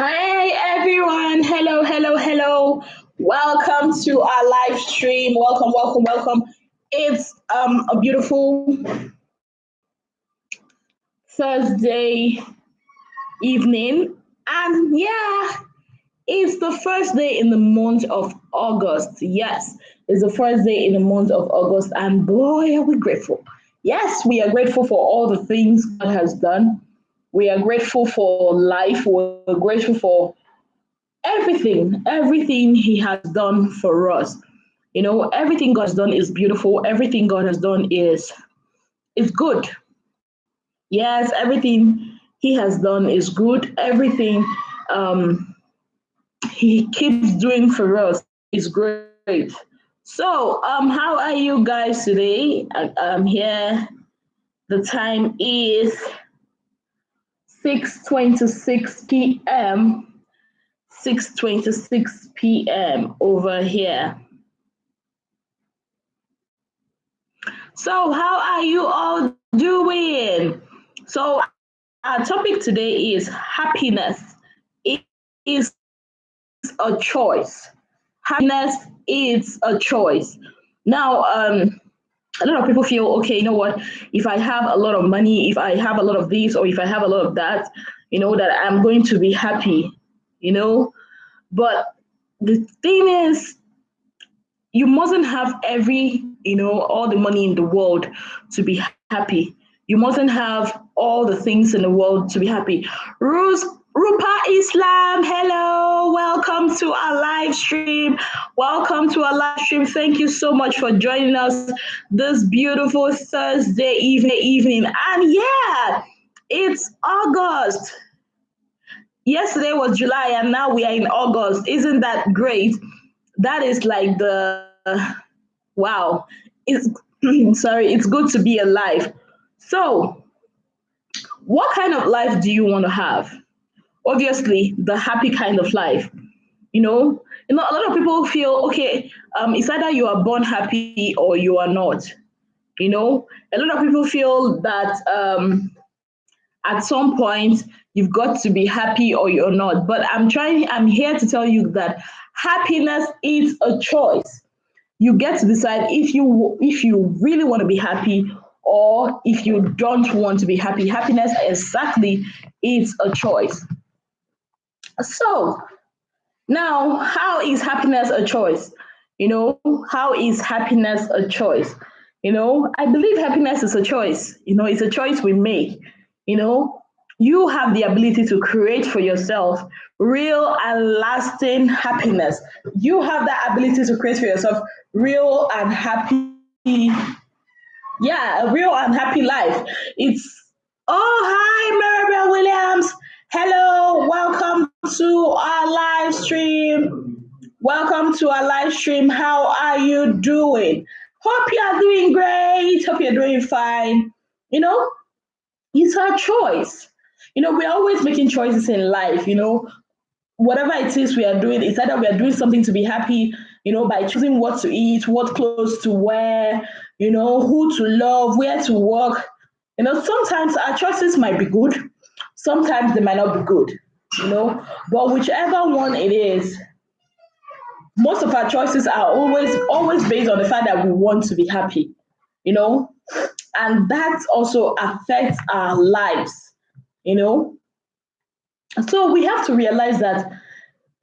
Hi everyone. Hello, hello, hello. Welcome to our live stream. Welcome, welcome, welcome. It's a beautiful Thursday evening. And yeah, it's the first day in the month of August. Yes, it's the first day in the month of August. And boy, are we grateful. Yes, we are grateful for all the things God has done. We are grateful for life. We're grateful for everything he has done for us. Everything God has done is beautiful. Everything God has done is good. Yes, everything he has done is good. Everything um he keeps doing for us is great. So how are you guys today? I'm here. The time is 6:26 p.m. 6:26 p.m. over here. So, how are you all doing? So, our topic today is happiness. It is a choice. Happiness is a choice. Now, a lot of people feel okay, you know what? If I have a lot of money, if I have a lot of this, or if I have a lot of that, that I'm going to be happy, you know. But the thing is, you mustn't have all the money in the world to be happy. You mustn't have all the things in the world to be happy. Rupa Islam, hello, welcome to our live stream. Welcome to our live stream. Thank you so much for joining us this beautiful Thursday evening. And yeah, it's August. Yesterday was July, and now we are in August. Isn't that great? That is like wow. It's sorry, it's good to be alive. So, what kind of life do you want to have? Obviously, the happy kind of life. A lot of people feel okay. It's either you are born happy or you are not. A lot of people feel that at some point you've got to be happy or you're not. But I'm here to tell you that happiness is a choice. You get to decide if you really want to be happy or if you don't want to be happy. Happiness exactly is a choice. So now, how is happiness a choice? How is happiness a choice? I believe happiness is a choice. It's a choice we make. You know, you have the ability to create for yourself real and lasting happiness. You have that ability to create for yourself real and happy, yeah, a real and happy life. Hi, Maribel Williams. Hello, welcome to our live stream. Welcome to our live stream. How are you doing? Hope you are doing great. Hope you're doing fine. You know, it's our choice. We're always making choices in life. Whatever it is we are doing, it's either we are doing something to be happy, by choosing what to eat, what clothes to wear, who to love, where to work. Sometimes our choices might be good, sometimes they might not be good, but whichever one it is, most of our choices are always based on the fact that we want to be happy, you know, and that also affects our lives, you know. So we have to realize that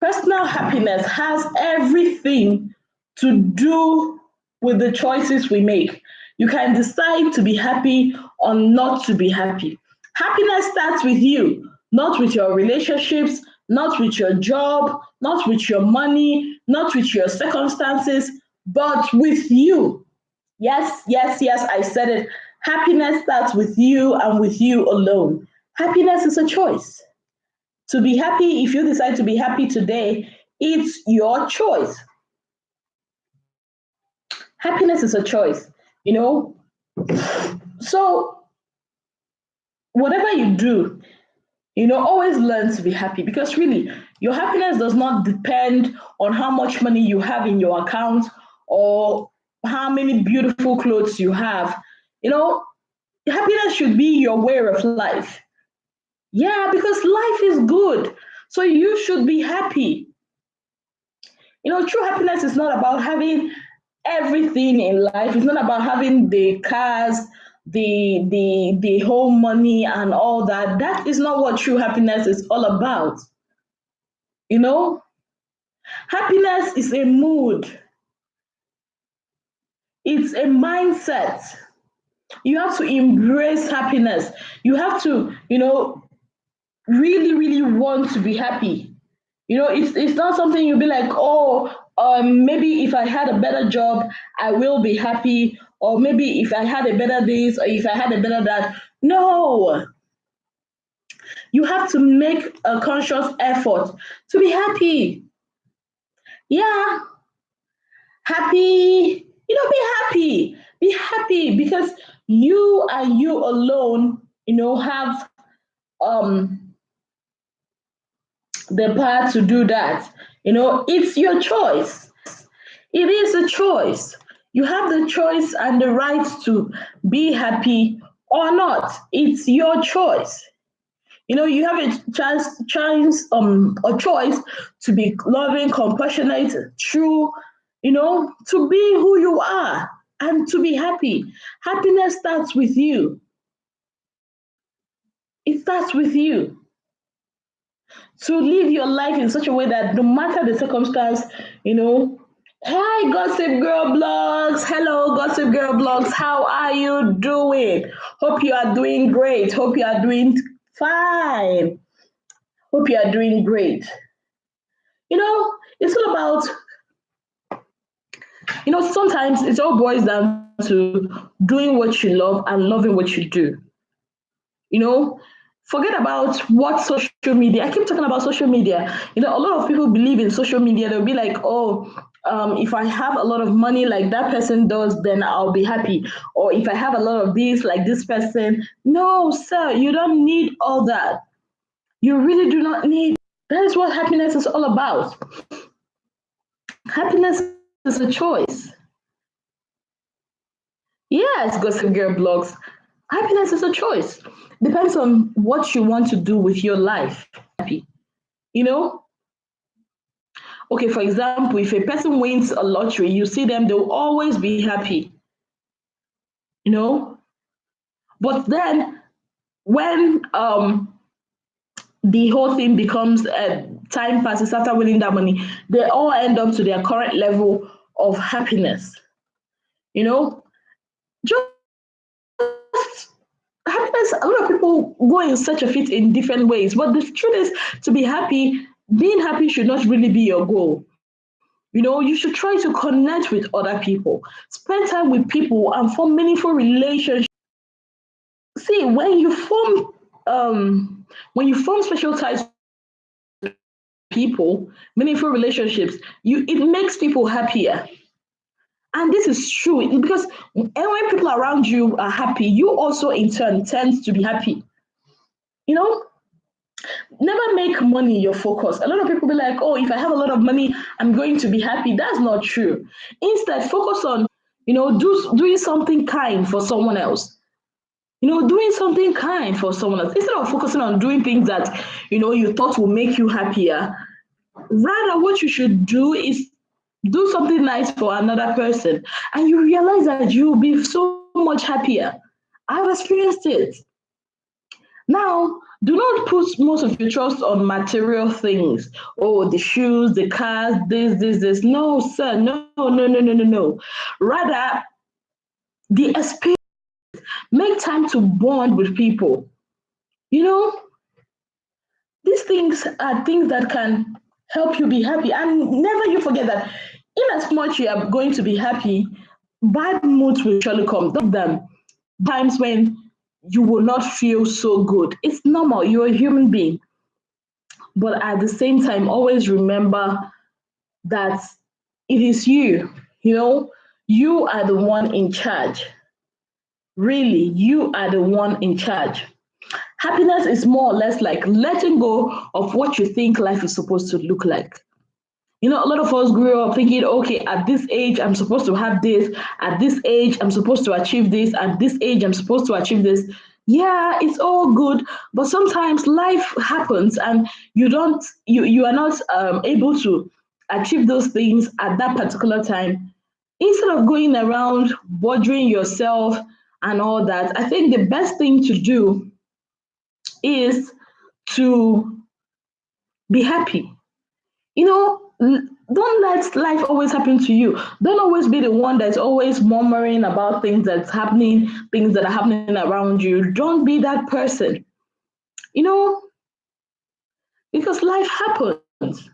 personal happiness has everything to do with the choices we make. You can decide to be happy or not to be happy. Happiness starts with you, not with your relationships, not with your job, not with your money, not with your circumstances, but with you. Yes, yes, yes, I said it. Happiness starts with you and with you alone. Happiness is a choice. To be happy, if you decide to be happy today, it's your choice. Happiness is a choice, you know. So whatever you do, always learn to be happy because really, your happiness does not depend on how much money you have in your account or how many beautiful clothes you have. You know, happiness should be your way of life. Yeah, because life is good. So you should be happy. True happiness is not about having everything in life. It's not about having the cars, the whole money and all that. That is not what true happiness is all about. You know, happiness is a mood. It's a mindset. You have to embrace happiness. You have to, really, really want to be happy. It's not something you'll be like, oh, maybe if I had a better job, I will be happy, or maybe if I had a better this, or if I had a better that. No, you have to make a conscious effort to be happy. Yeah, happy. Be happy. Be happy because you and you alone, have um the power to do that. It's your choice. It is a choice. You have the choice and the right to be happy or not. It's your choice. You have a choice to be loving, compassionate, true, to be who you are and to be happy. Happiness starts with you. It starts with you. To live your life in such a way that no matter the circumstance, you know, hi, Gossip Girl Blogs. Hello, Gossip Girl Blogs. How are you doing? Hope you are doing great. Hope you are doing fine. Hope you are doing great. It's all about, sometimes it all boils down to doing what you love and loving what you do. You know, forget about what social media. I keep talking about social media. A lot of people believe in social media. They'll be like, oh, if I have a lot of money like that person does, then I'll be happy. Or if I have a lot of this like this person. No, sir, you don't need all that. You really do not need. That is what happiness is all about. Happiness is a choice. Yes, Gossip Girl blogs. Happiness is a choice. Depends on what you want to do with your life. Happy. You know? Okay, for example, if a person wins a lottery, you see them, they'll always be happy. You know? But then when the whole thing becomes time passes after winning that money, they all end up to their current level of happiness. You know? Just happiness, a lot of people go in search of it in different ways, but the truth is, to be happy, being happy should not really be your goal. You should try to connect with other people, spend time with people, and form meaningful relationships. See, when you form special ties with people, meaningful relationships, it makes people happier. And this is true because when people around you are happy, you also in turn tend to be happy. You know, never make money your focus. A lot of people be like, oh, if I have a lot of money, I'm going to be happy. That's not true. Instead, focus on, doing something kind for someone else. Doing something kind for someone else. Instead of focusing on doing things that, you thought will make you happier, rather what you should do is do something nice for another person. And you realize that you'll be so much happier. I've experienced it. Now, do not put most of your trust on material things. Oh, the shoes, the cars, this. No, sir. No, no, no, no, no, no. Rather, the experience. Make time to bond with people. You know, these things are things that can help you be happy. And never you forget that in as much you are going to be happy, bad moods will surely come. Don't them times when you will not feel so good. It's normal. You're a human being. But at the same time, always remember that it is you. You are the one in charge. Really, you are the one in charge. Happiness is more or less like letting go of what you think life is supposed to look like. A lot of us grew up thinking, okay, at this age, I'm supposed to have this. At this age, I'm supposed to achieve this. At this age, I'm supposed to achieve this. Yeah, it's all good, but sometimes life happens and you are not able to achieve those things at that particular time. Instead of going around bothering yourself and all that, I think the best thing to do is to be happy. Don't let life always happen to you. Don't always be the one that's always murmuring about things that are happening around you. Don't be that person. You know, because life happens.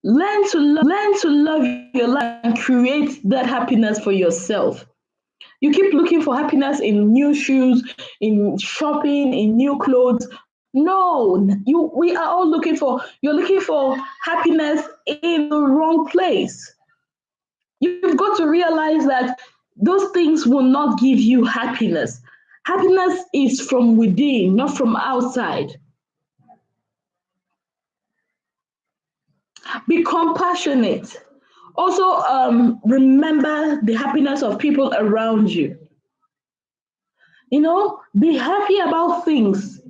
Learn to love your life and create that happiness for yourself. You keep looking for happiness in new shoes, in shopping, in new clothes. No, we are all you're looking for happiness in the wrong place. You've got to realize that those things will not give you happiness. Happiness is from within, not from outside. Be compassionate. Also, remember the happiness of people around you. Be happy about things.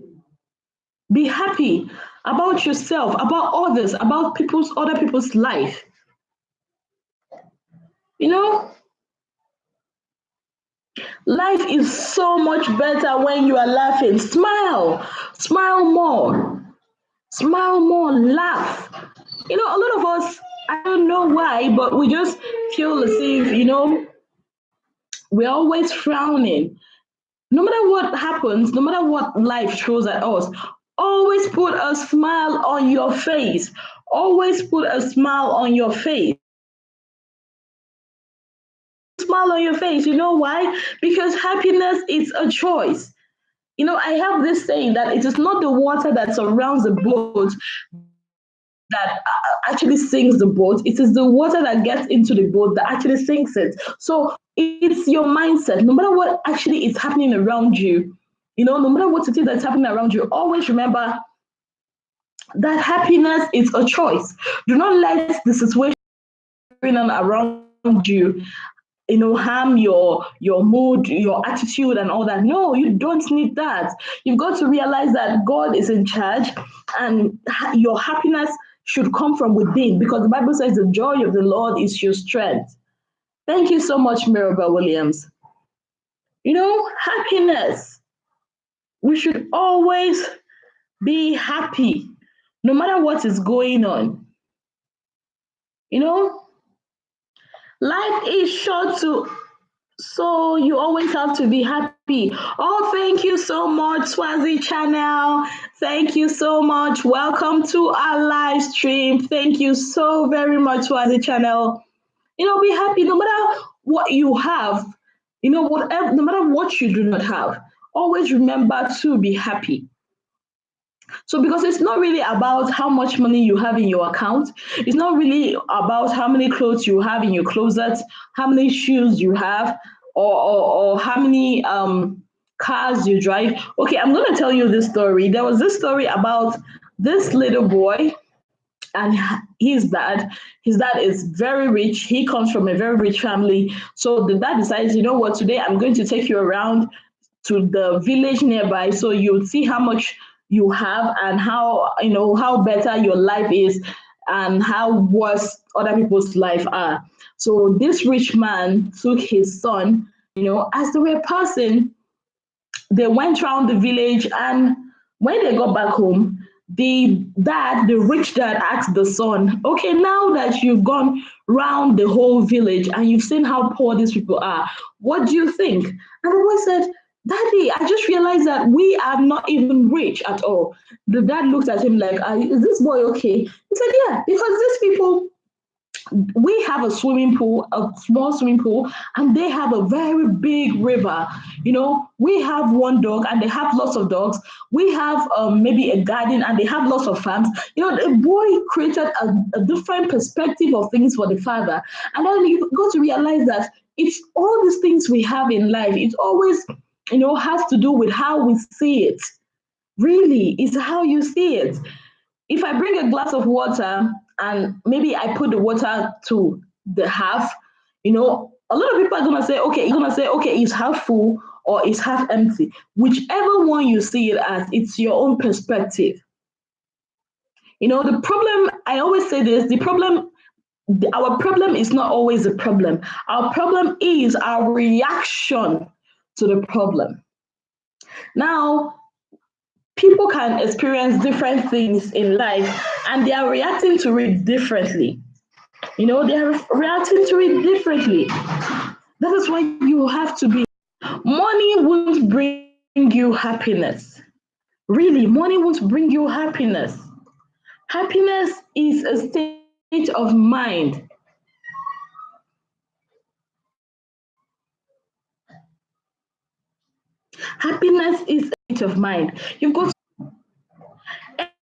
Be happy about yourself, about others, about other people's life. You know, life is so much better when you are laughing. Smile more, smile more, laugh. A lot of us, I don't know why, but we just feel as if, we're always frowning. No matter what happens, no matter what life throws at us, always put a smile on your face. Always put a smile on your face. Smile on your face. You know why? Because happiness is a choice. I have this saying that it is not the water that surrounds the boat that actually sinks the boat. It is the water that gets into the boat that actually sinks it. So it's your mindset. No matter what actually is happening around you, no matter what it is that's happening around you, always remember that happiness is a choice. Do not let the situation going on around you, harm your mood, your attitude, and all that. No, you don't need that. You've got to realize that God is in charge, and your happiness should come from within, because the Bible says the joy of the Lord is your strength. Thank you so much, Mirabel Williams. Happiness. We should always be happy, no matter what is going on. You know, life is short to So you always have to be happy. Oh, thank you so much, Swazi channel. Thank you so much. Welcome to our live stream. Thank you so very much, Swazi channel. Be happy no matter what you have. Whatever, no matter what you do not have. Always remember to be happy. So, because it's not really about how much money you have in your account, it's not really about how many clothes you have in your closet, how many shoes you have, or how many cars you drive. Okay, I'm going to tell you this story. There was this story about this little boy and his dad is very rich. He comes from a very rich family. So the dad decides, you know what, today I'm going to take you around to the village nearby, so you'll see how much you have and how better your life is and how worse other people's life are. So this rich man took his son, as they were passing, they went around the village, and when they got back home, the rich dad asked the son, okay, now that you've gone round the whole village and you've seen how poor these people are, what do you think? And the boy said, Daddy, I just realized that we are not even rich at all. The dad looked at him like, is this boy okay? He said, yeah, because these people, we have a swimming pool, a small swimming pool, and they have a very big river. We have one dog and they have lots of dogs. We have maybe a garden and they have lots of farms. The boy created a different perspective of things for the father. And then you got to realize that it's all these things we have in life. It always, has to do with how we see it. Really, it's how you see it. If I bring a glass of water and maybe I put the water to the half, A lot of people are gonna say, okay, it's half full or it's half empty. Whichever one you see it as, it's your own perspective. The problem, I always say this, our problem is not always a problem. Our problem is our reaction to the problem. Now, people can experience different things in life and they are reacting to it differently. They are reacting to it differently. That is why you have to be. Money won't bring you happiness. Really, money won't bring you happiness. Happiness is a state of mind. Happiness is a state of mind. You've got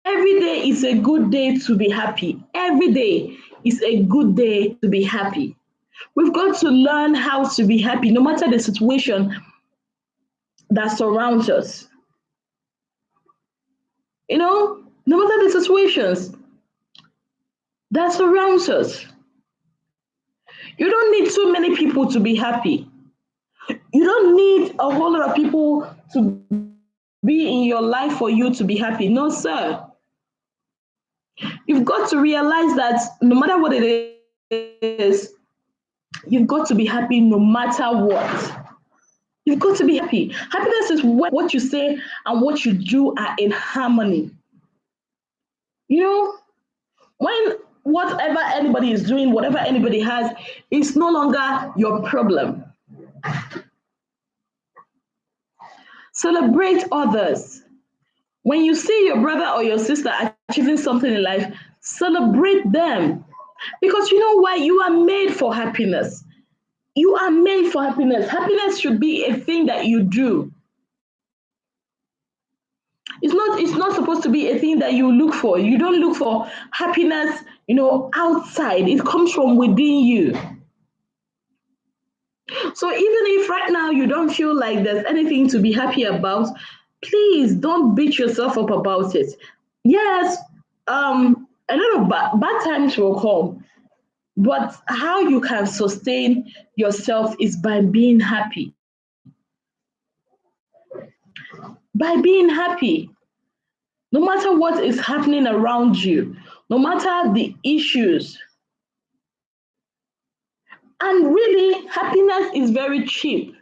every day is a good day to be happy. Every day is a good day to be happy. We've got to learn how to be happy no matter the situation that surrounds us. No matter the situations that surrounds us. You don't need too many people to be happy. You don't need a whole lot of people to be in your life for you to be happy. No, sir. You've got to realize that no matter what it is, you've got to be happy no matter what. You've got to be happy. Happiness is when what you say and what you do are in harmony. You know, when whatever anybody is doing, whatever anybody has, is no longer your problem. Celebrate others. When you see your brother or your sister achieving something in life, celebrate them. Because you know why? You are made for happiness. You are made for happiness. Happiness should be a thing that you do. It's not supposed to be a thing that you look for. You don't look for happiness, outside. It comes from within you. So even if right now you don't feel like there's anything to be happy about, please don't beat yourself up about it. Yes, a lot of bad times will come, but how you can sustain yourself is by being happy. By being happy, no matter what is happening around you, no matter the issues. And really, happiness is very cheap.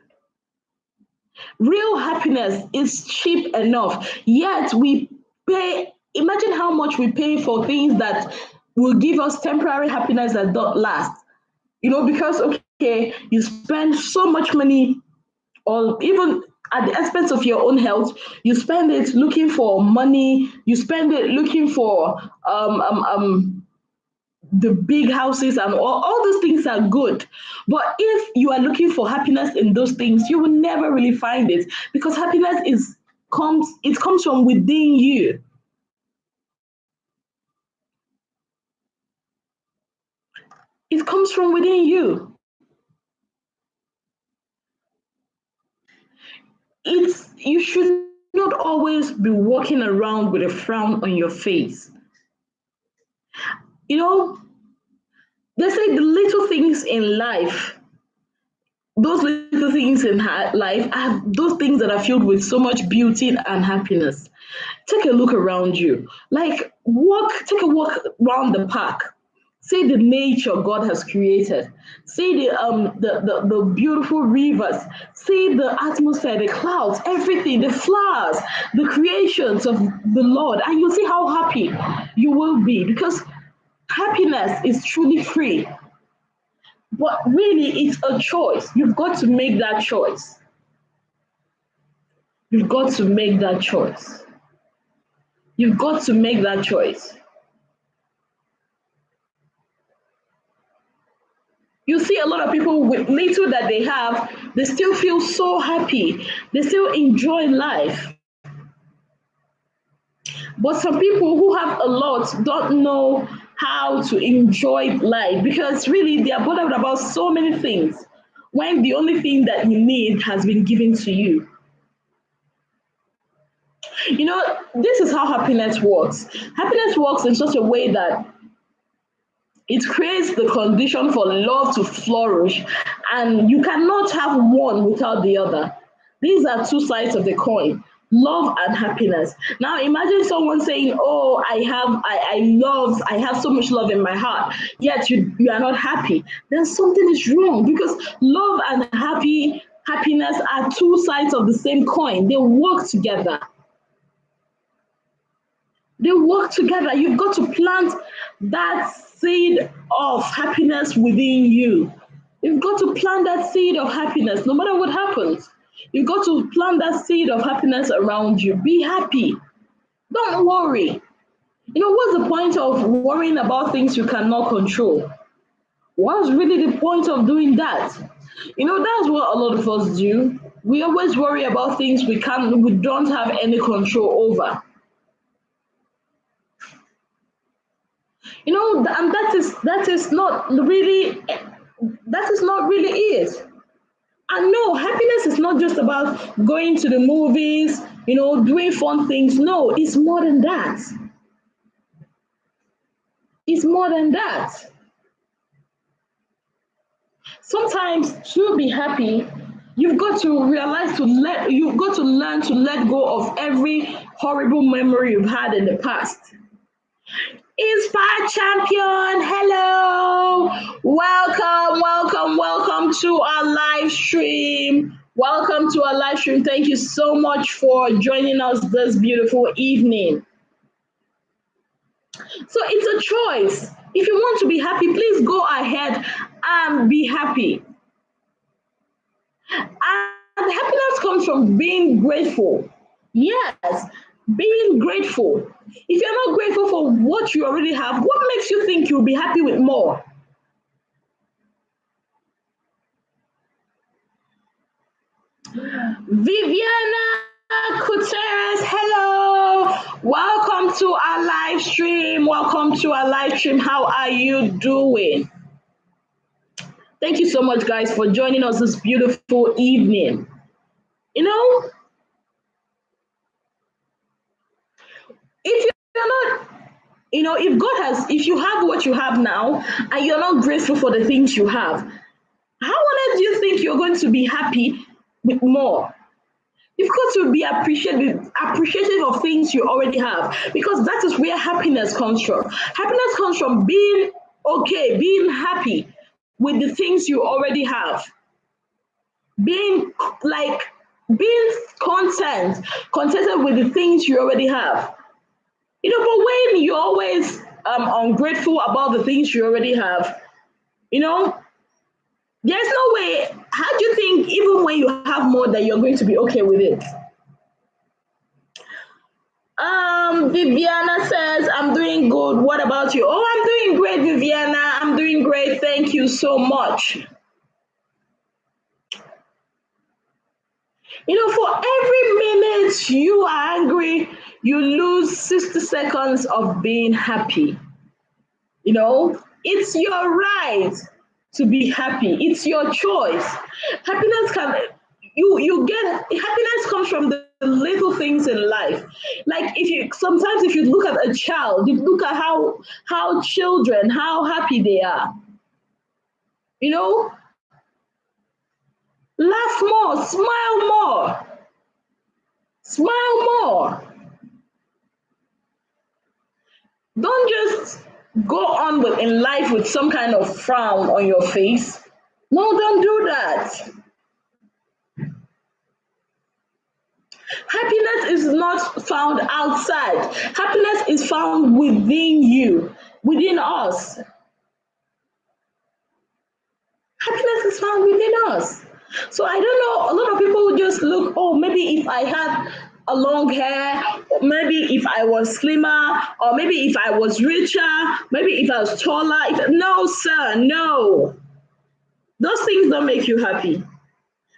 Real happiness is cheap enough. Yet we pay, imagine how much we pay for things that will give us temporary happiness that don't last. Because, okay, you spend so much money, or even at the expense of your own health, you spend it looking for money, you spend it looking for the big houses and all those things are good. But if you are looking for happiness in those things, you will never really find it because happiness comes from within you. It comes from within you. You should not always be walking around with a frown on your face. You know, they say the little things in life, those little things in life are those things that are filled with so much beauty and happiness. Take a look around you. Like take a walk around the park. See the nature God has created. See the beautiful rivers. See the atmosphere, the clouds, everything, the flowers, the creations of the Lord, and you'll see how happy you will be because happiness is truly free. But really, it's a choice. You've got to make that choice. You've got to make that choice. You've got to make that choice. You see a lot of people with little that they have, they still feel so happy. They still enjoy life. But some people who have a lot don't know how to enjoy life because really they are bothered about so many things when the only thing that you need has been given to you. This is how happiness works. Happiness works in such a way that It creates the condition for love to flourish, and you cannot have one without the other. These are two sides of the coin, love and happiness. Now imagine someone saying, oh, I have so much love in my heart, yet you are not happy. Then something is wrong, because love and happiness are two sides of the same coin. They work together. They work together. You've got to plant that seed of happiness within you. You've got to plant that seed of happiness no matter what happens. You've got to plant that seed of happiness around you. Be happy. Don't worry. What's the point of worrying about things you cannot control? What's really the point of doing that? That's what a lot of us do. We always worry about things we don't have any control over. And that is not really it. And no, happiness is not just about going to the movies, doing fun things. No, it's more than that. It's more than that. Sometimes to be happy, you've got to learn to let go of every horrible memory you've had in the past. Inspired Champion, hello. Welcome to our live stream. Welcome to our live stream. Thank you so much for joining us this beautiful evening. So it's a choice. If you want to be happy, please go ahead and be happy. And happiness comes from being grateful. Yes, being grateful. If you're not grateful for what you already have, what makes you think you'll be happy with more? Viviana Gutierrez, hello. Welcome to our live stream. How are you doing? Thank you so much, guys, for joining us this beautiful evening. If you're not, if you have what you have now and you're not grateful for the things you have, how on earth do you think you're going to be happy with more? You've got to be appreciative of things you already have, because that is where happiness comes from. Happiness comes from being okay, being happy with the things you already have. Being contented with the things you already have. But when you're always ungrateful about the things you already have, there's no way. How do you think even when you have more that you're going to be okay with it? Viviana says, I'm doing good. What about you? Oh, I'm doing great, Viviana. I'm doing great. Thank you so much. For every minute you are angry, you lose 60 seconds of being happy. It's your right to be happy. It's your choice. Happiness comes from the little things in life. Like if you look at a child, you look at how children, how happy they are. Laugh more, smile more. Smile more. Don't just go on in life with some kind of frown on your face. No, don't do that. Happiness is not found outside. Happiness is found within you, within us. Happiness is found within us. So I don't know, a lot of people just look, oh, maybe if I had a long hair, maybe if I was slimmer, or maybe if I was richer, maybe if I was taller. No, sir, no. Those things don't make you happy.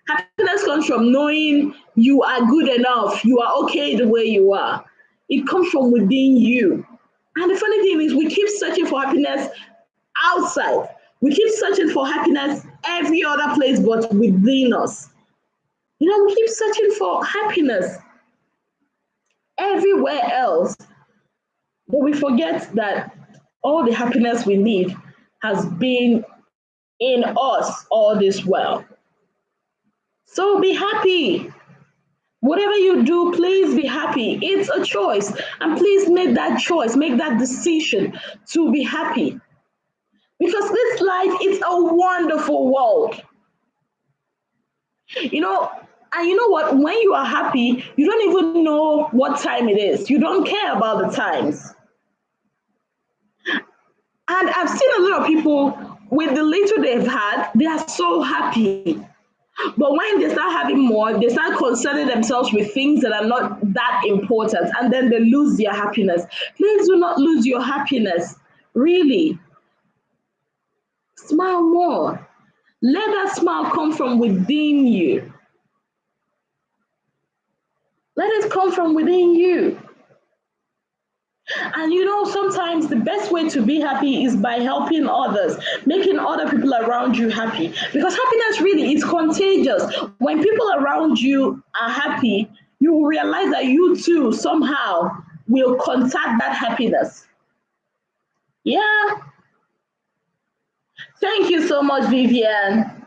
Happiness comes from knowing you are good enough, you are okay the way you are. It comes from within you. And the funny thing is, we keep searching for happiness outside. We keep searching for happiness every other place but within us. We keep searching for happiness everywhere else, but we forget that all the happiness we need has been in us all this while. So be happy. Whatever you do, please be happy. It's a choice. And please make that choice, make that decision to be happy. Because this life is a wonderful world. You know, and you know what? When you are happy, you don't even know what time it is. You don't care about the times. And I've seen a lot of people with the little they've had, they are so happy. But when they start having more, they start concerning themselves with things that are not that important, and then they lose their happiness. Please do not lose your happiness. Really. Smile more. Let that smile come from within you. Let it come from within you. And you know, sometimes the best way to be happy is by helping others, making other people around you happy. Because happiness really is contagious. When people around you are happy, you will realize that you too somehow will contact that happiness. Yeah. Thank you so much, Vivian.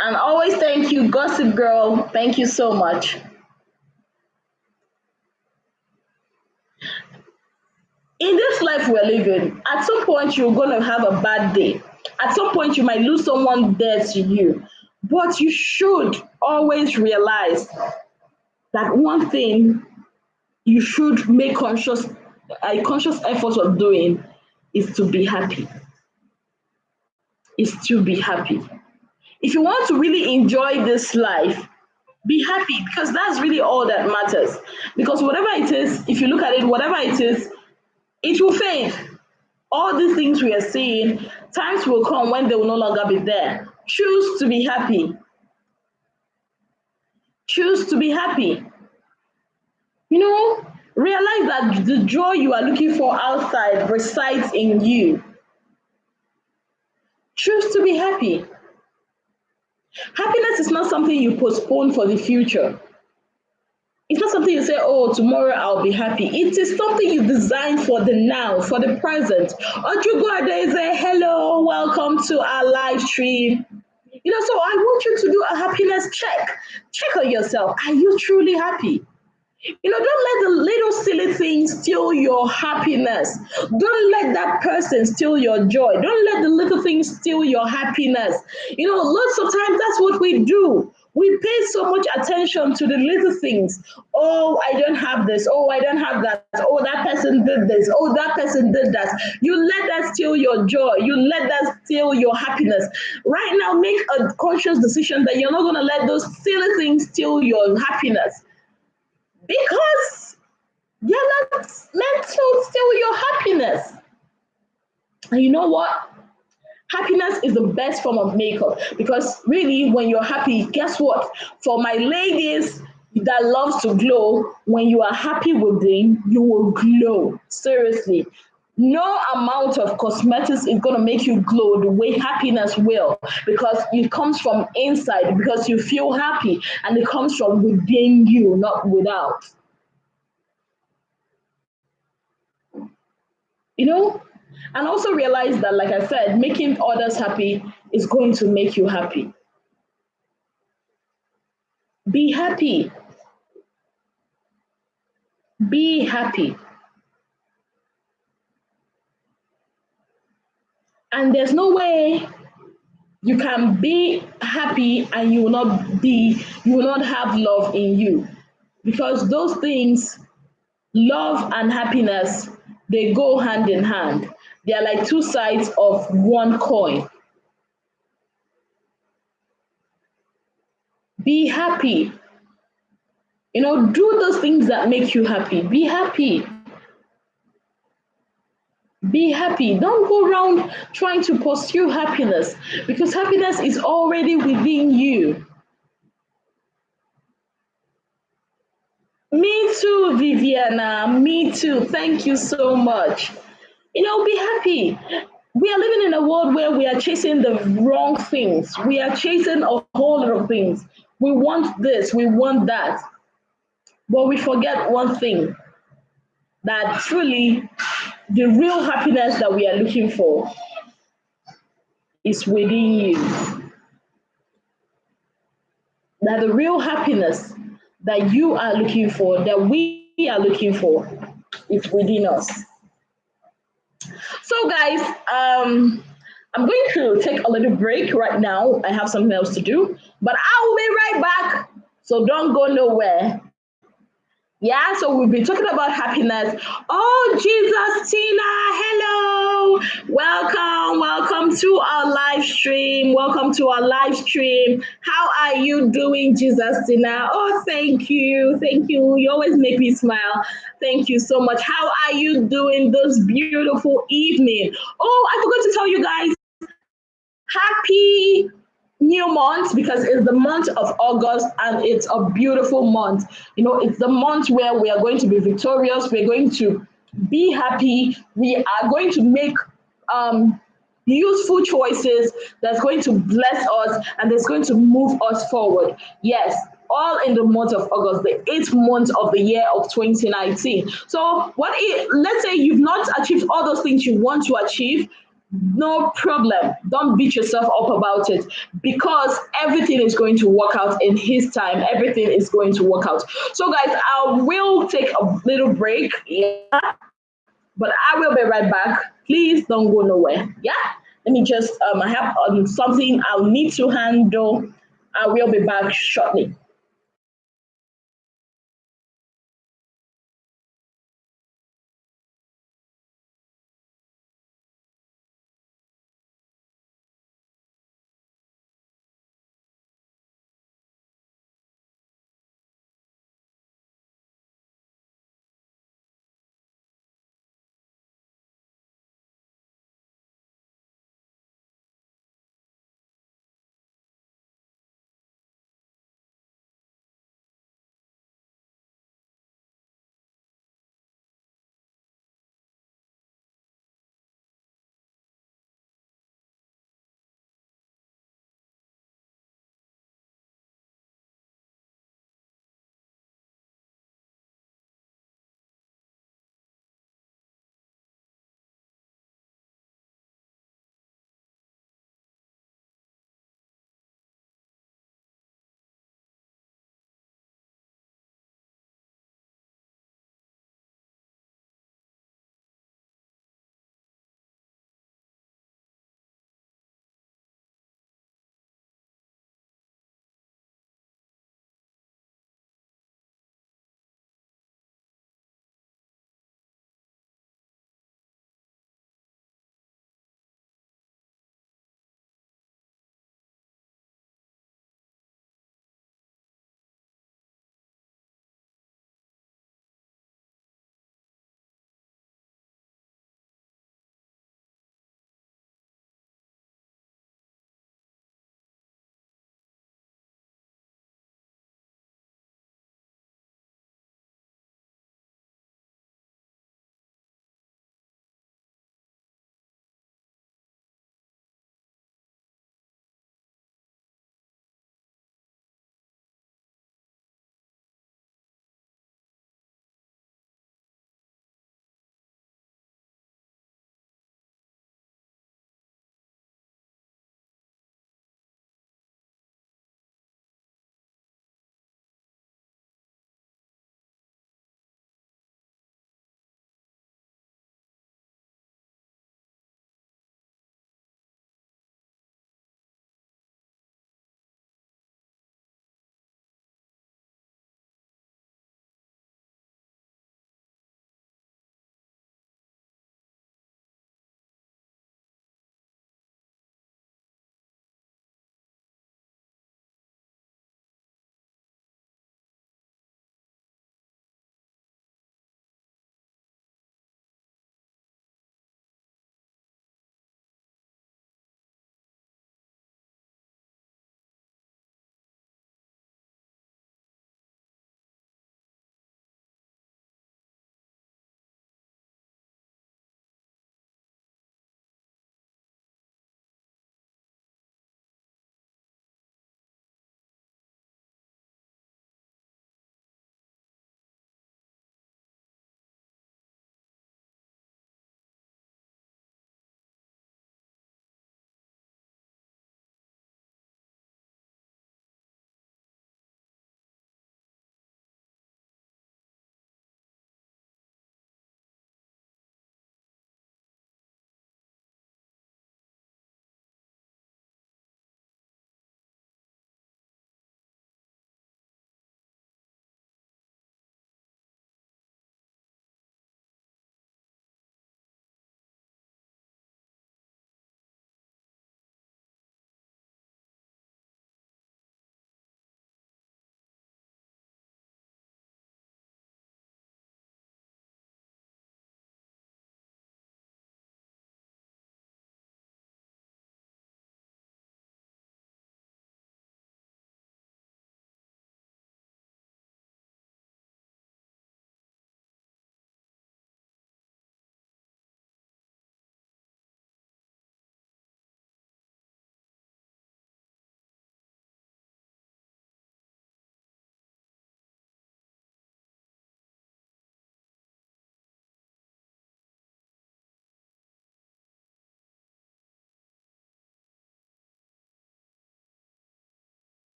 And always thank you, Gossip Girl. Thank you so much. In this life we're living, at some point you're going to have a bad day. At some point you might lose someone dear to you. But you should always realize that one thing you should make a conscious effort of doing is to be happy. Is to be happy. If you want to really enjoy this life, be happy, because that's really all that matters. Because whatever it is, if you look at it, whatever it is, it will fade. All these things we are seeing, times will come when they will no longer be there. Choose to be happy. Choose to be happy. You know, realize that the joy you are looking for outside resides in you. Choose to be happy. Happiness is not something you postpone for the future. It's not something you say, oh, tomorrow I'll be happy. It is something you design for the now, for the present. Ojugo Adeze, hello, welcome to our live stream. You know, so I want you to do a happiness check. Check on yourself. Are you truly happy? You know, don't let the little silly things steal your happiness. Don't let that person steal your joy. Don't let the little things steal your happiness. You know, lots of times that's what we do. We pay so much attention to the little things. Oh, I don't have this. Oh, I don't have that. Oh, that person did this. Oh, that person did that. You let that steal your joy. You let that steal your happiness. Right now, make a conscious decision that you're not going to let those silly things steal your happiness. Because you're not meant to steal your happiness. And you know what? Happiness is the best form of makeup, because really, when you're happy, guess what? For my ladies that loves to glow, when you are happy within, you will glow. Seriously. No amount of cosmetics is going to make you glow the way happiness will, because it comes from inside, because you feel happy, and it comes from within you, not without. You know, and also realize that, like I said, making others happy is going to make you happy. Be happy. Be happy. And there's no way you can be happy and you will not have love in you, because those things, love and happiness, they go hand in hand. They are like two sides of one coin. Be happy. You know, do those things that make you happy. Be happy. Be happy. Don't go around trying to pursue happiness, because happiness is already within you. Me too, Viviana. Me too. Thank you so much. You know, be happy. We are living in a world where we are chasing the wrong things. We are chasing a whole lot of things. We want this, we want that. But we forget one thing, that truly the real happiness that we are looking for is within you. That the real happiness that you are looking for, that we are looking for, is within us. So, guys, I'm going to take a little break right now. I have something else to do, but I'll be right back. So don't go nowhere. Yeah, so we've been talking about happiness. Oh, Jesus, Tina, hello. Welcome to our live stream. Welcome to our live stream. How are you doing, Jesus, Tina? Oh, thank you. Thank you. You always make me smile. Thank you so much. How are you doing this beautiful evening? Oh, I forgot to tell you guys, happy new month, because it's the month of August and it's a beautiful month. You know, it's the month where we are going to be victorious, we're going to be happy, we are going to make useful choices that's going to bless us and that's going to move us forward. Yes, all in the month of August, the eighth month of the year of 2019. So, what if, let's say you've not achieved all those things you want to achieve, no problem. Don't beat yourself up about it, because everything is going to work out in His time. Everything is going to work out. So, guys, I will take a little break. Yeah, but I will be right back. Please don't go nowhere. Yeah, let me just, I have something I'll need to handle. I will be back shortly.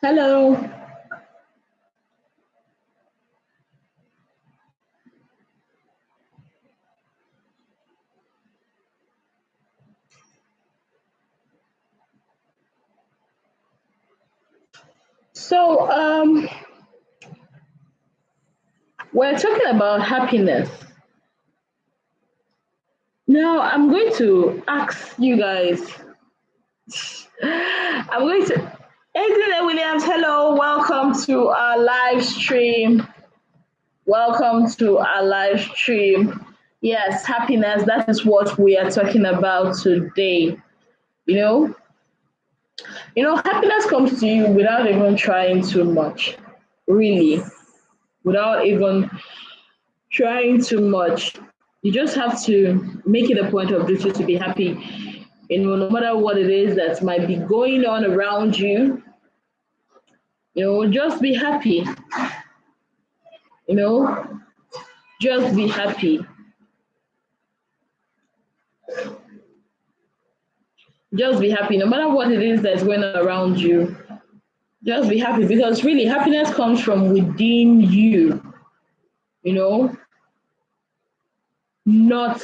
Hello. So, we're talking about happiness. Now, I'm going to ask you guys. I'm going to. Angela Williams, hello. Welcome to our live stream. Welcome to our live stream. Yes, happiness. That is what we are talking about today. You know, happiness comes to you without even trying too much. Really, without even trying too much. You just have to make it a point of duty to be happy. No matter what it is that might be going on around you, just be happy. You know, just be happy. Just be happy. No matter what it is that's going on around you, just be happy because really happiness comes from within you, you know, not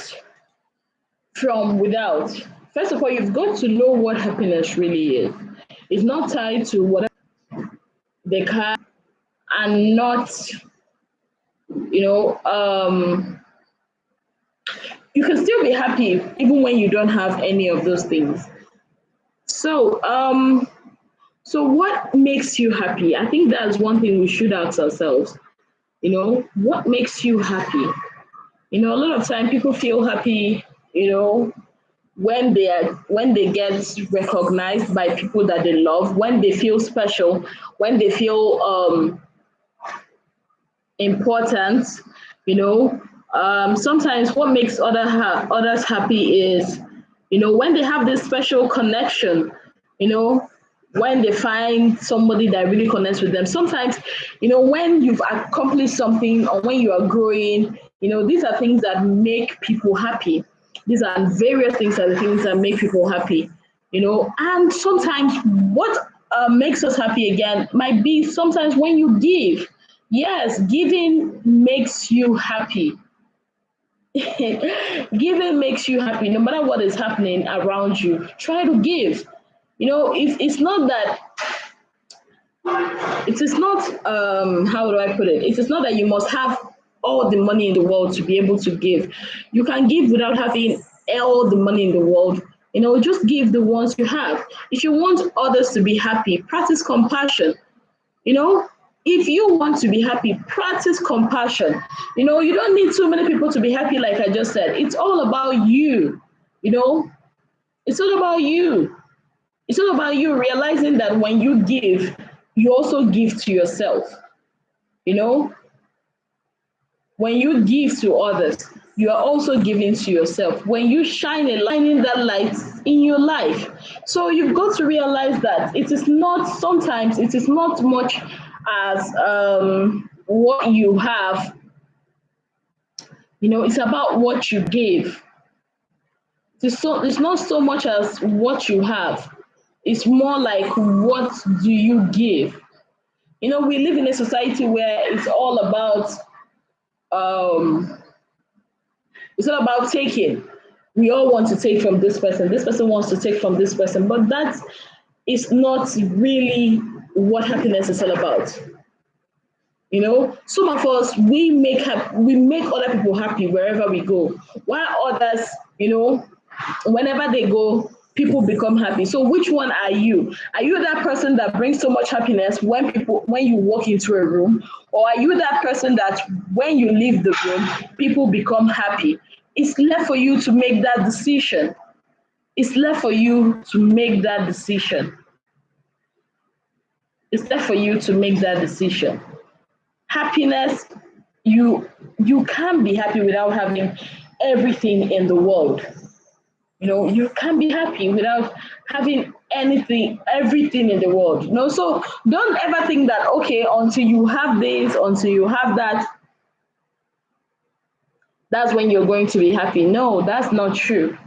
from without. First of all, you've got to know what happiness really is. It's not tied to whatever they can and not, you know, you can still be happy even when you don't have any of those things. So, so what makes you happy? I think that's one thing we should ask ourselves. What makes you happy? A lot of time people feel happy, when they get recognized by people that they love, when they feel special, when they feel important. Sometimes what makes others happy is, when they have this special connection, you know, when they find somebody that really connects with them. Sometimes, when you've accomplished something or when you are growing, these are things that make people happy. These are various things are the things that make people happy. And sometimes what makes us happy again might be sometimes when you give. Yes, giving makes you happy. Giving makes you happy no matter what is happening around you. Try to give. It's not that it is not how do I put it? It is not that you must have all the money in the world to be able to give. You can give without having all the money in the world. Just give the ones you have. If you want others to be happy, practice compassion. You know, if you want to be happy, practice compassion. You don't need too many people to be happy, like I just said. It's all about you. You know, it's all about you. It's all about you realizing that when you give, you also give to yourself. You know, when you give to others, you are also giving to yourself. When you shine a light, in that light in your life. So you've got to realize that it is not, sometimes it is not much as what you have. It's about what you give. It's not so much as what you have. It's more like what do you give. We live in a society where um, it's all about taking. We all want to take from this person. This person wants to take from this person, but that is not really what happiness is all about. Some of us we make other people happy wherever we go, while others, whenever they go, people become happy. So which one are you? Are you that person that brings so much happiness when you walk into a room, or are you that person that when you leave the room, people become happy? It's left for you to make that decision. It's left for you to make that decision. It's left for you to make that decision. Happiness, you can't be happy without having everything in the world. You can't be happy without having everything in the world. So don't ever think that, okay, until you have this, until you have that, that's when you're going to be happy. No, that's not true.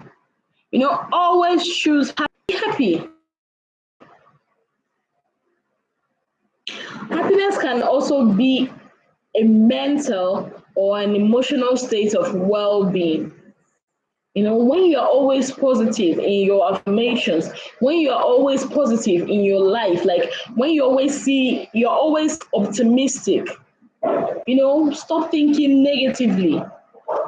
Always choose happy. Happiness can also be a mental or an emotional state of well-being. When you're always positive in your affirmations, when you're always positive in your life, like when you're always optimistic, stop thinking negatively.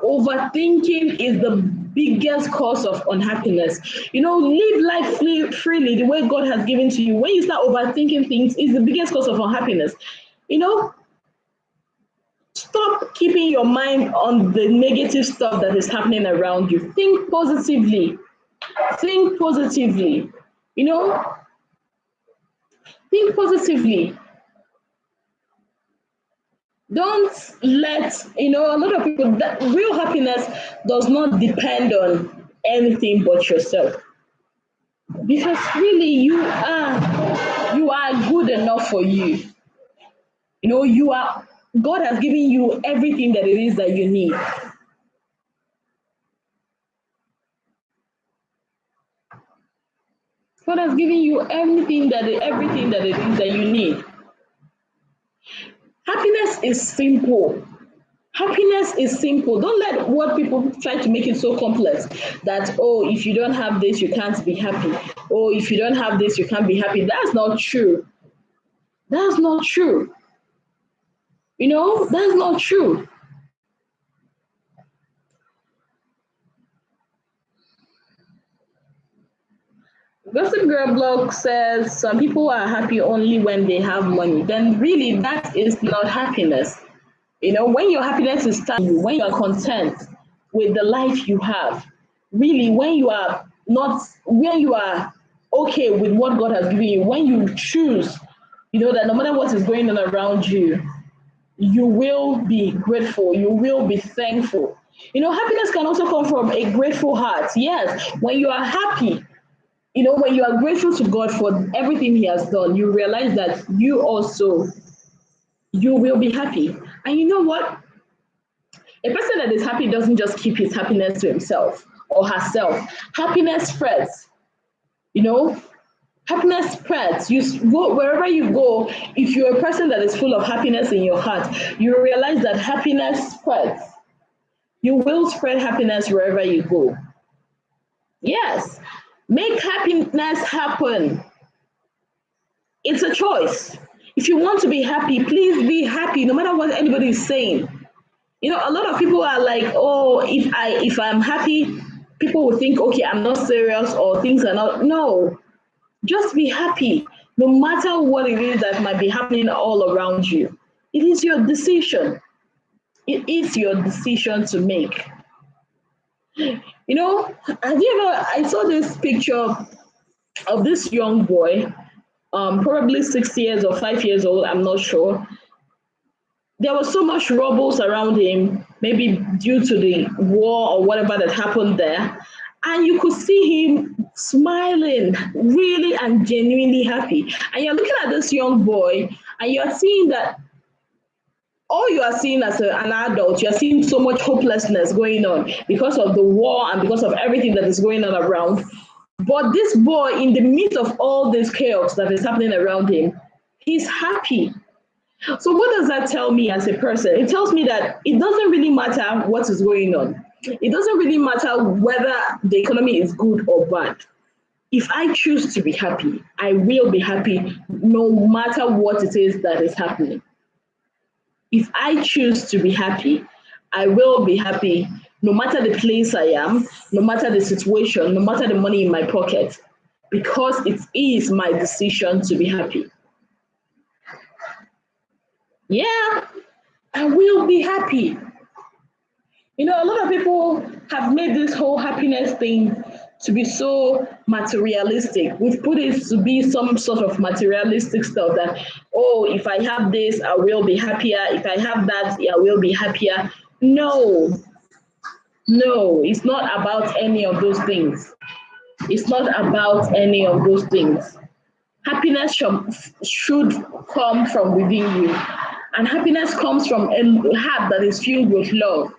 Overthinking is the biggest cause of unhappiness. Live life freely the way God has given to you. When you start overthinking things, is the biggest cause of unhappiness. You know, Stop keeping your mind on the negative stuff that is happening around you. Think positively. Think positively. You know, think positively. Don't let, a lot of people, that real happiness does not depend on anything but yourself. Because really you are good enough for you. God has given you everything that it is that you need. God has given you everything that it is that you need. Happiness is simple. Happiness is simple. Don't let what people try to make it so complex that, oh, if you don't have this, you can't be happy. Oh, if you don't have this, you can't be happy. That's not true. That's not true. That's not true. Gossip Girl blog says some people are happy only when they have money. Then really that is not happiness. When your happiness is starting, when you are content with the life you have, really when you are okay with what God has given you, when you choose, that no matter what is going on around you, you will be grateful, you will be thankful. Happiness can also come from a grateful heart. Yes, when you are happy, when you are grateful to God for everything He has done, you realize that you will be happy. And you know what? A person that is happy doesn't just keep his happiness to himself or herself. Happiness spreads. You know, Happiness spreads. You go wherever you go. If you're a person that is full of happiness in your heart, you realize that happiness spreads. You will spread happiness wherever you go. Yes, make happiness happen. It's a choice. If you want to be happy, please be happy, no matter what anybody is saying. A lot of people are like, oh, if I'm happy, people will think, okay, I'm not serious or things are not. No, just be happy, no matter what it is that might be happening all around you. It is your decision. It is your decision to make. Have you ever? I saw this picture of this young boy, probably 6 years or 5 years old. I'm not sure. There was so much rubble around him, maybe due to the war or whatever that happened there. And you could see him smiling, really and genuinely happy. And you're looking at this young boy, and you're seeing that all you are seeing as an adult, you're seeing so much hopelessness going on because of the war and because of everything that is going on around. But this boy, in the midst of all this chaos that is happening around him, he's happy. So what does that tell me as a person? It tells me that it doesn't really matter what is going on. It doesn't really matter whether the economy is good or bad. If I choose to be happy, I will be happy no matter what it is that is happening. If I choose to be happy, I will be happy no matter the place I am, no matter the situation, no matter the money in my pocket, because it is my decision to be happy. Yeah, I will be happy. A lot of people have made this whole happiness thing to be so materialistic. We've put it to be some sort of materialistic stuff that, oh, if I have this, I will be happier. If I have that, I will be happier. No, it's not about any of those things. It's not about any of those things. Happiness should come from within you. And happiness comes from a heart that is filled with love.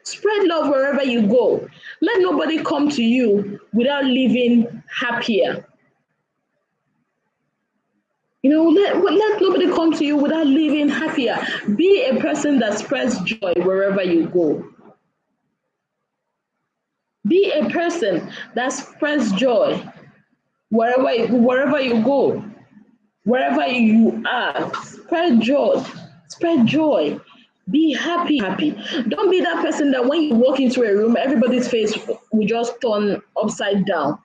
Spread love wherever you go. Let nobody come to you without leaving happier. Let nobody come to you without leaving happier. Be a person that spreads joy wherever you go. Be a person that spreads joy wherever you go, wherever you are. Spread joy. Spread joy. Be happy, happy. Don't be that person that when you walk into a room, everybody's face will just turn upside down.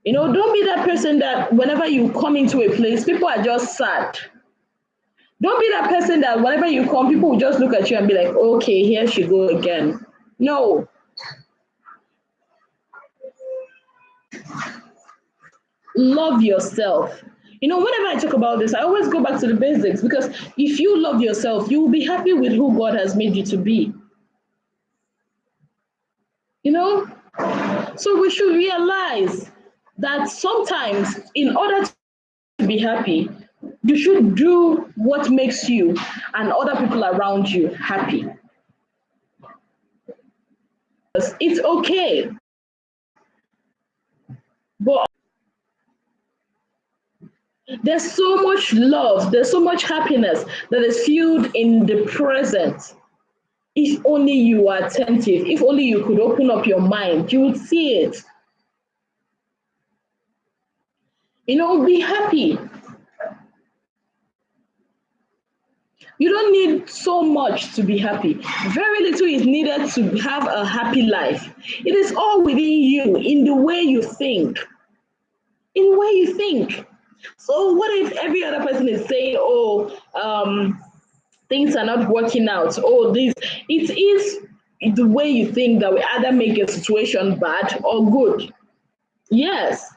Don't be that person that whenever you come into a place, people are just sad. Don't be that person that whenever you come, people will just look at you and be like, okay, here she go again. No. Love yourself. Whenever I talk about this, I always go back to the basics because if you love yourself, you will be happy with who God has made you to be. So we should realize that sometimes, in order to be happy, you should do what makes you and other people around you happy. It's okay. But there's so much love, there's so much happiness that is fueled in the present. If only you are attentive, if only you could open up your mind, you would see it. Be happy. You don't need so much to be happy. Very little is needed to have a happy life. It is all within you, in the way you think. In the way you think. So what if every other person is saying, oh, things are not working out. Oh, it is the way you think that will either make a situation bad or good. Yes.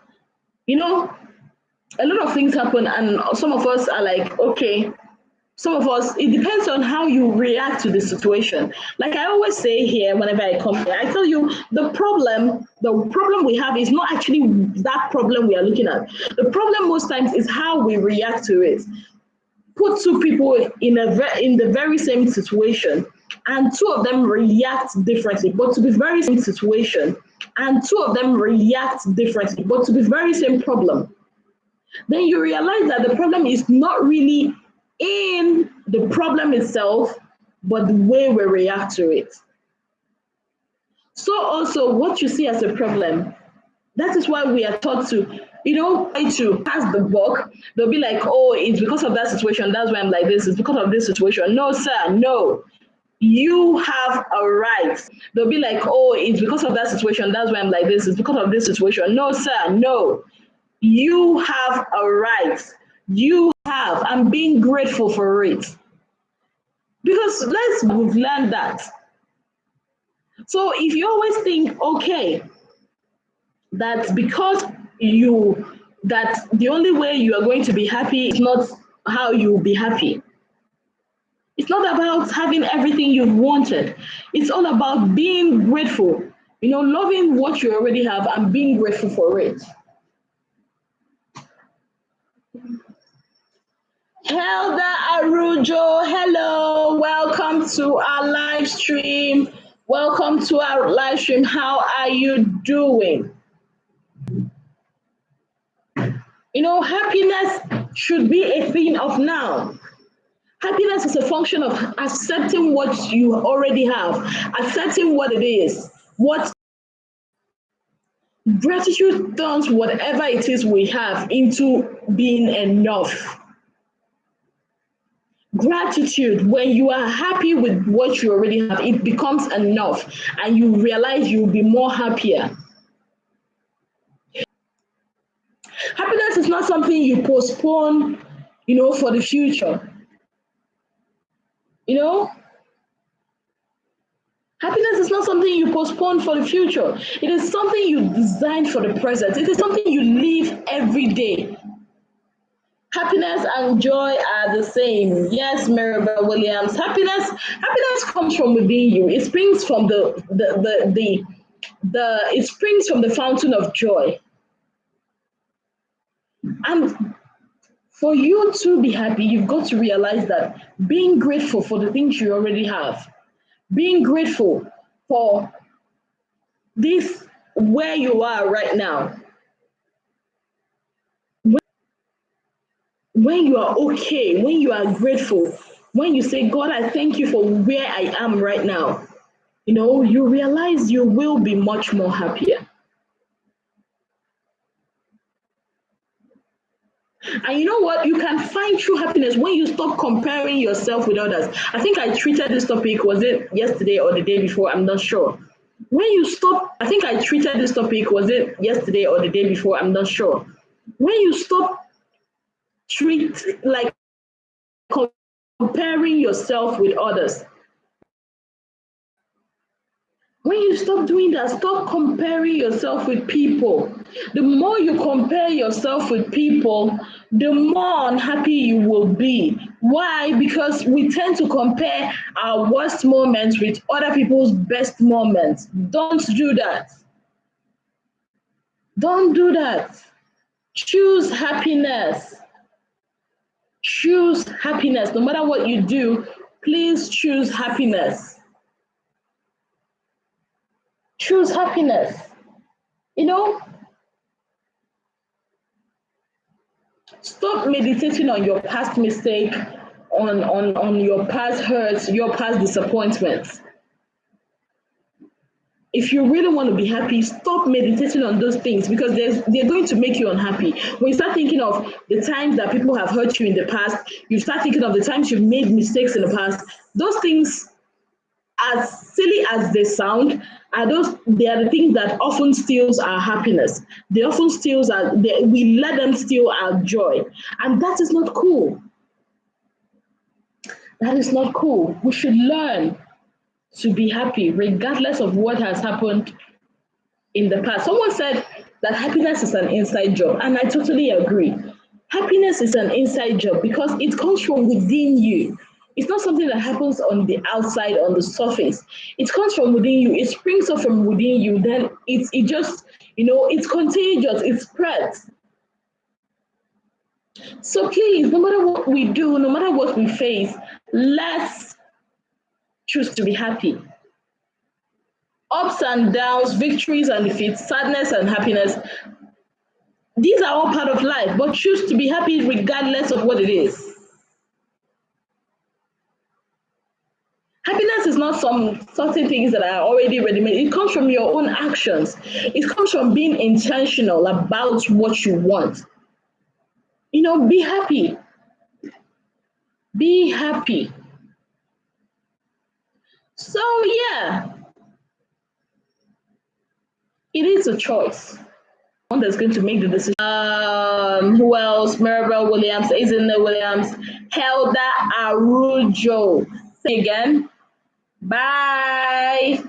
A lot of things happen, and some of us are like, okay, some of us, it depends on how you react to the situation. Like I always say here, whenever I come here, I tell you the problem we have is not actually that problem we are looking at. The problem most times is how we react to it. Put two people in the very same situation, and two of them react differently, but to the very same situation, and two of them react differently, but to the very same problem. Then you realize that the problem is not really in the problem itself, but the way we react to it. So also what you see as a problem, that is why we are taught to, try to pass the buck. They'll be like, oh, it's because of that situation, that's why I'm like this, it's because of this situation. No, sir, no. You have a right. They'll be like, oh, it's because of that situation, that's why I'm like this, it's because of this situation. No, sir, no. You have a right. I'm being grateful for it. Because we've learned that. So if you always think, okay, that because that the only way you are going to be happy is not how you'll be happy. It's not about having everything you've wanted. It's all about being grateful, loving what you already have and being grateful for it. Helda Arujo, hello, welcome to our live stream. Welcome to our live stream. How are you doing? Happiness should be a thing of now. Happiness is a function of accepting what you already have, accepting what it is. What gratitude turns whatever it is we have into being enough. Gratitude, when you are happy with what you already have, it becomes enough and you realize you'll be more happier. Happiness is not something you postpone, for the future. Happiness is not something you postpone for the future. It is something you design for the present. It is something you live every day. Happiness and joy are the same. Yes, Maribel Williams. Happiness comes from within you. It springs from it springs from the fountain of joy. And for you to be happy, you've got to realize that being grateful for the things you already have, being grateful for this where you are right now, when you are okay, when you are grateful, when you say, God, I thank you for where I am right now, you realize you will be much more happier. And you know what? You can find true happiness when you stop comparing yourself with others. I think I treated this topic, was it yesterday or the day before? I'm not sure. When you stop, I think I treated this topic, was it yesterday or the day before? I'm not sure. When you stop like comparing yourself with others, when you stop doing that, stop comparing yourself with people. The more you compare yourself with people, the more unhappy you will be. Why? Because we tend to compare our worst moments with other people's best moments. Don't do that. Don't do that. Choose happiness. Choose happiness. No matter what you do, please choose happiness. Choose happiness. Stop meditating on your past mistake, on your past hurts, your past disappointments. If you really want to be happy, stop meditating on those things because they're going to make you unhappy. When you start thinking of the times that people have hurt you in the past, you start thinking of the times you've made mistakes in the past, those things, as silly as they sound, they are the things that often steals our happiness. They often we let them steal our joy. And that is not cool. That is not cool. We should learn to be happy regardless of what has happened in the past. Someone said that happiness is an inside job, and I totally agree. Happiness is an inside job because it comes from within you. It's not something that happens on the outside, on the surface. It comes from within you. It springs up from within you. Then it just, it's contagious. It spreads. So please, no matter what we do, no matter what we face, let's choose to be happy. Ups and downs, victories and defeats, sadness and happiness, these are all part of life, but choose to be happy regardless of what it is. Happiness is not some certain things that are already ready-made. It comes from your own actions. It comes from being intentional about what you want. Be happy. Be happy. So yeah, it is a choice. One that's going to make the decision. Who else? Maribel Williams, Ezinne Williams, Helda Arujo. Say again. Bye.